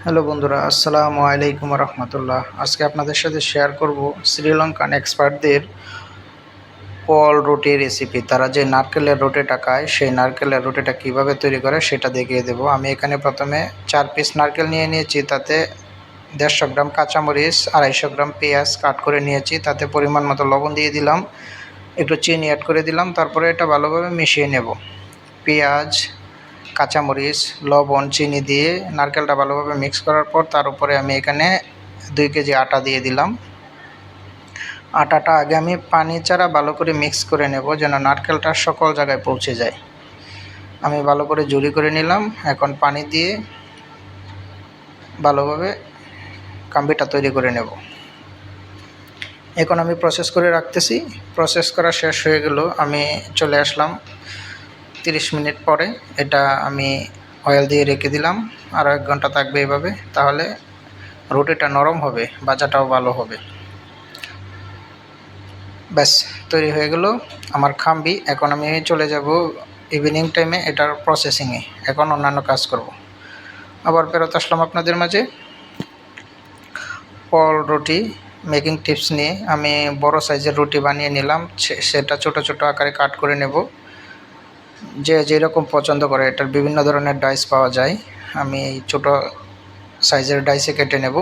Hello বন্ধুরা, আসসালামু আলাইকুম রহমতুল্লাহ। আজকে আপনাদের সাথে শেয়ার করব শ্রীলঙ্কান এক্সপার্টদের পল রুটি রেসিপি। তারা যে নারকেলের রুটিটা খায় সেই নারকেলের রুটিটা কিভাবে তৈরি করে সেটা দেখিয়ে দেব। আমি এখানে প্রথমে 4 পিস নারকেল নিয়ে নিয়েছি, তাতে 150 গ্রাম কাঁচামরিচ, 250 গ্রাম পেঁয়াজ কাট করে নিয়েছি, তাতে পরিমাণ মতো লবণ দিয়ে দিলাম, একটু চিনি অ্যাড করে দিলাম, তারপরে এটা ভালোভাবে মিশিয়ে নেব। পেঁয়াজ, কাঁচামরিচ, লবণ, চিনি দিয়ে নারকেলটা ভালোভাবে মিক্স করার পর তার উপরে আমি এখানে 2 কেজি আটা দিয়ে দিলাম। আটাটা আগে আমি পানি ছাড়া ভালো করে মিক্স করে নেব, যেন নারকেলটা সকল জায়গায় পৌঁছে যায়। আমি ভালো করে জুড়ি করে নিলাম। এখন পানি দিয়ে ভালোভাবে কাম্বিটা তৈরি করে নেব। এখন আমি প্রসেস করে রাখতেছি। প্রসেস করা শেষ হয়ে গেল, আমি চলে আসলাম 30 মিনিট পরে। এটা আমি অয়েল দিয়ে রেখে দিলাম, আরও 1 ঘন্টা থাকবে এভাবে, তাহলে রুটিটা নরম হবে, ভাজাটাও ভালো হবে। ব্যাস, তৈরি হয়ে গেল আমার খাম্বি। এখন আমি চলে যাব ইভিনিং টাইমে এটার প্রসেসিংয়ে, এখন অন্যান্য কাজ করব। আবার ফেরত আসলাম আপনাদের মাঝে পল রুটি মেকিং টিপস নিয়ে। আমি বড় সাইজের রুটি বানিয়ে নিলাম, সেটা ছোট ছোট আকারে কাট করে নেব। যে যেরকম পছন্দ করে, এটার বিভিন্ন ধরনের ডাইস পাওয়া যায়। আমি ছোট সাইজের ডাইসে কেটে নেব।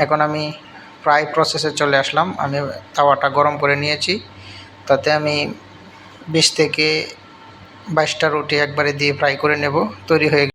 এখন আমি ফ্রাই প্রসেসে চলে আসলাম। আমি তাওয়াটা গরম করে নিয়েছি, তাতে আমি 20 থেকে 22টা রুটি একবারে দিয়ে ফ্রাই করে নেব। তৈরি হয়ে